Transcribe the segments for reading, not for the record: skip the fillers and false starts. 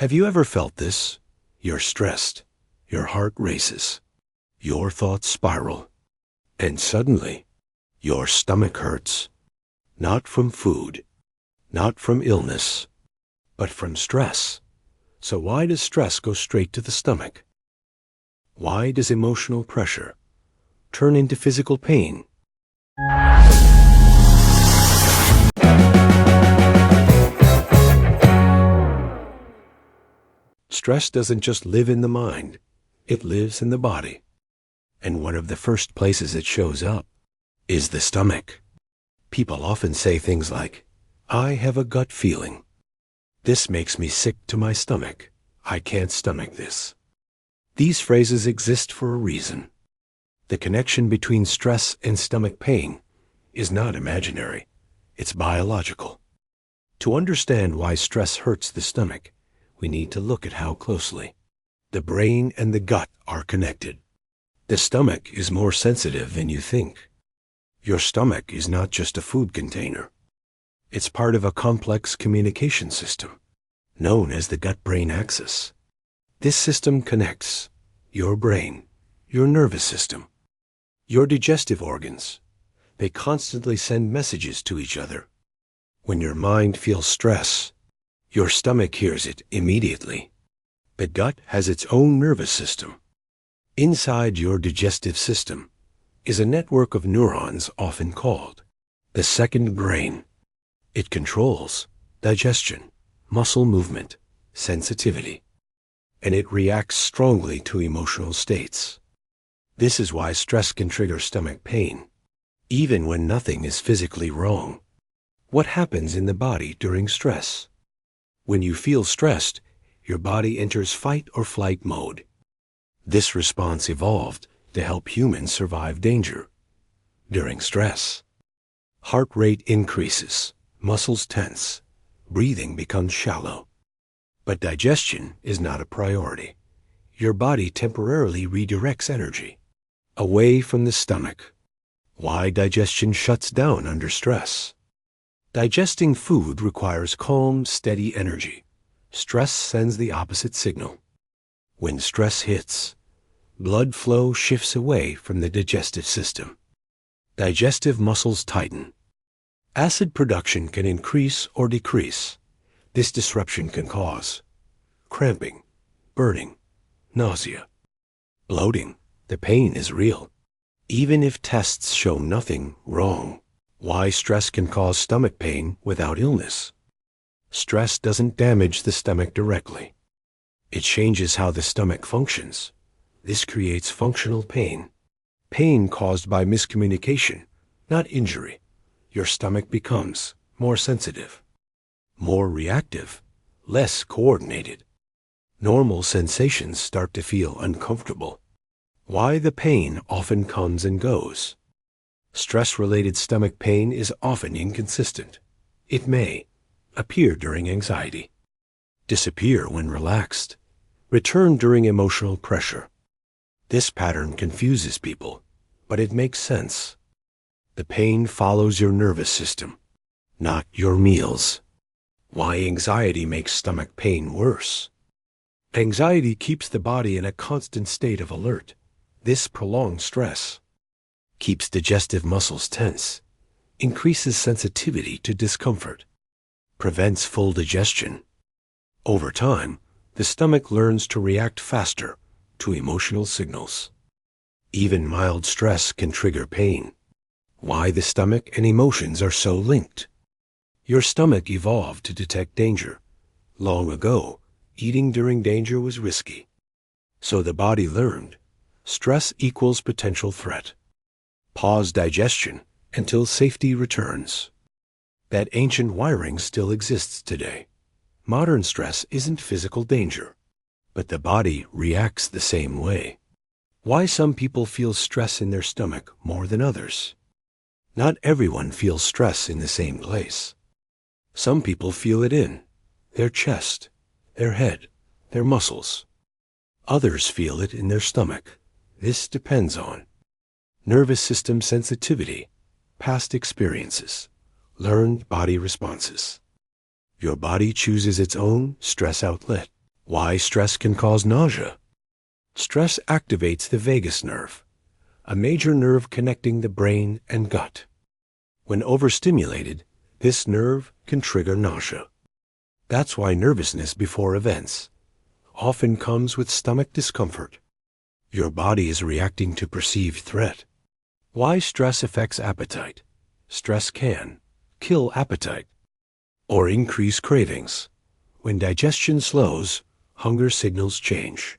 Have you ever felt this? You're stressed, your heart races, your thoughts spiral, and suddenly your stomach hurts. Not from food, not from illness, but from stress. So why does stress go straight to the stomach? Why does emotional pressure turn into physical pain? Stress doesn't just live in the mind, it lives in the body. And one of the first places it shows up is the stomach. People often say things like, "I have a gut feeling. This makes me sick to my stomach. I can't stomach this." These phrases exist for a reason. The connection between stress and stomach pain is not imaginary. It's biological. To understand why stress hurts the stomach, we need to look at how closely the brain and the gut are connected. The stomach is more sensitive than you think. Your stomach is not just a food container. It's part of a complex communication system known as the gut-brain axis. This system connects your brain, your nervous system, your digestive organs. They constantly send messages to each other. When your mind feels stress, your stomach hears it immediately. The gut has its own nervous system. Inside your digestive system is a network of neurons often called the second brain. It controls digestion, muscle movement, sensitivity, and it reacts strongly to emotional states. This is why stress can trigger stomach pain, even when nothing is physically wrong. What happens in the body during stress? When you feel stressed, your body enters fight or flight mode. This response evolved to help humans survive danger. During stress, heart rate increases, muscles tense, breathing becomes shallow. But digestion is not a priority. Your body temporarily redirects energy away from the stomach. Why digestion shuts down under stress? Digesting food requires calm, steady energy. Stress sends the opposite signal. When stress hits, blood flow shifts away from the digestive system. Digestive muscles tighten. Acid production can increase or decrease. This disruption can cause cramping, burning, nausea, bloating. The pain is real, even if tests show nothing wrong. Why stress can cause stomach pain without illness? Stress doesn't damage the stomach directly. It changes how the stomach functions. This creates functional pain. Pain caused by miscommunication, not injury. Your stomach becomes more sensitive, more reactive, less coordinated. Normal sensations start to feel uncomfortable. Why the pain often comes and goes? Stress-related stomach pain is often inconsistent. It may appear during anxiety, disappear when relaxed, return during emotional pressure. This pattern confuses people, but it makes sense. The pain follows your nervous system, not your meals. Why anxiety makes stomach pain worse? Anxiety keeps the body in a constant state of alert. This prolonged stress keeps digestive muscles tense, increases sensitivity to discomfort, prevents full digestion. Over time, the stomach learns to react faster to emotional signals. Even mild stress can trigger pain. Why the stomach and emotions are so linked? Your stomach evolved to detect danger. Long ago, eating during danger was risky. So the body learned stress equals potential threat. Pause digestion until safety returns. That ancient wiring still exists today. Modern stress isn't physical danger, but the body reacts the same way. Why some people feel stress in their stomach more than others? Not everyone feels stress in the same place. Some people feel it in their chest, their head, their muscles. Others feel it in their stomach. This depends on nervous system sensitivity, past experiences, learned body responses. Your body chooses its own stress outlet. Why stress can cause nausea. Stress activates the vagus nerve, a major nerve connecting the brain and gut. When overstimulated, this nerve can trigger nausea. That's why nervousness before events often comes with stomach discomfort. Your body is reacting to perceived threat. Why stress affects appetite. Stress can kill appetite or increase cravings. When digestion slows, hunger signals change.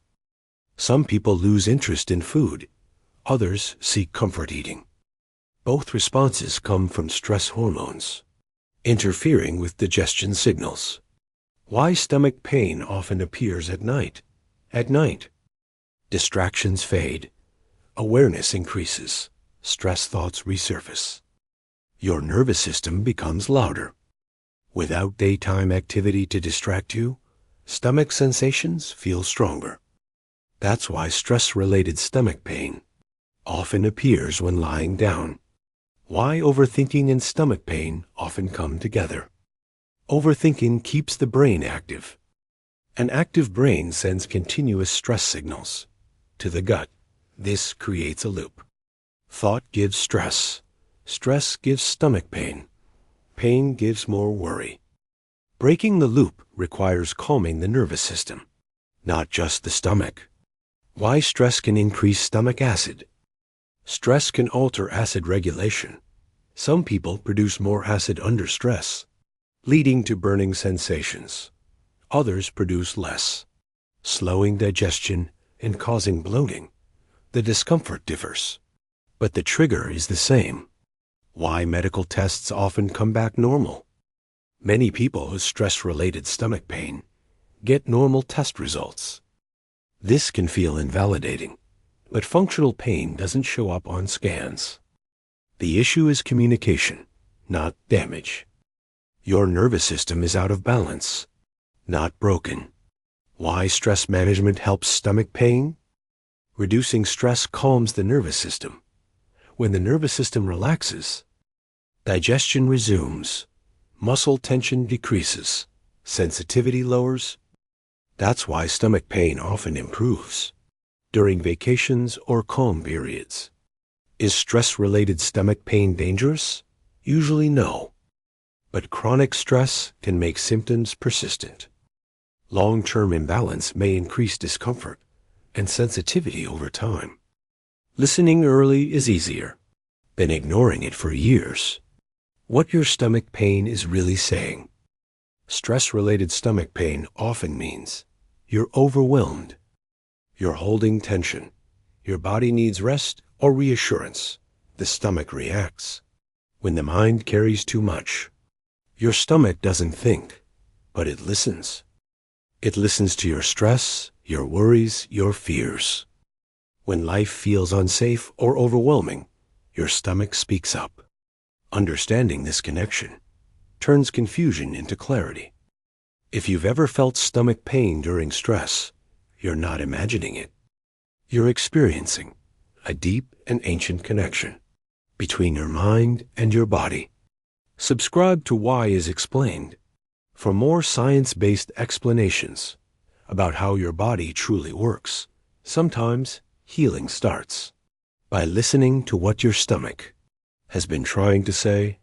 Some people lose interest in food. Others seek comfort eating. Both responses come from stress hormones, interfering with digestion signals. Why stomach pain often appears at night. At night, distractions fade. Awareness increases. Stress thoughts resurface. Your nervous system becomes louder. Without daytime activity to distract you, stomach sensations feel stronger. That's why stress-related stomach pain often appears when lying down. Why overthinking and stomach pain often come together. Overthinking keeps the brain active. An active brain sends continuous stress signals to the gut. This creates a loop. Thought gives stress. Stress gives stomach pain. Pain gives more worry. Breaking the loop requires calming the nervous system, not just the stomach. Why stress can increase stomach acid. Stress can alter acid regulation. Some people produce more acid under stress, leading to burning sensations. Others produce less, slowing digestion and causing bloating. The discomfort differs, but the trigger is the same. Why medical tests often come back normal. Many people with stress-related stomach pain get normal test results. This can feel invalidating, but functional pain doesn't show up on scans. The issue is communication, not damage. Your nervous system is out of balance, not broken. Why stress management helps stomach pain? Reducing stress calms the nervous system. When the nervous system relaxes, digestion resumes, muscle tension decreases, sensitivity lowers. That's why stomach pain often improves during vacations or calm periods. Is stress-related stomach pain dangerous? Usually no. But chronic stress can make symptoms persistent. Long-term imbalance may increase discomfort and sensitivity over time. Listening early is easier than ignoring it for years. What your stomach pain is really saying. Stress-related stomach pain often means you're overwhelmed. You're holding tension. Your body needs rest or reassurance. The stomach reacts. When the mind carries too much, your stomach doesn't think, but it listens. It listens to your stress, your worries, your fears. When life feels unsafe or overwhelming, your stomach speaks up. Understanding this connection turns confusion into clarity. If you've ever felt stomach pain during stress, you're not imagining it. You're experiencing a deep and ancient connection between your mind and your body. Subscribe to Why is Explained for more science-based explanations about how your body truly works. Sometimes healing starts by listening to what your stomach has been trying to say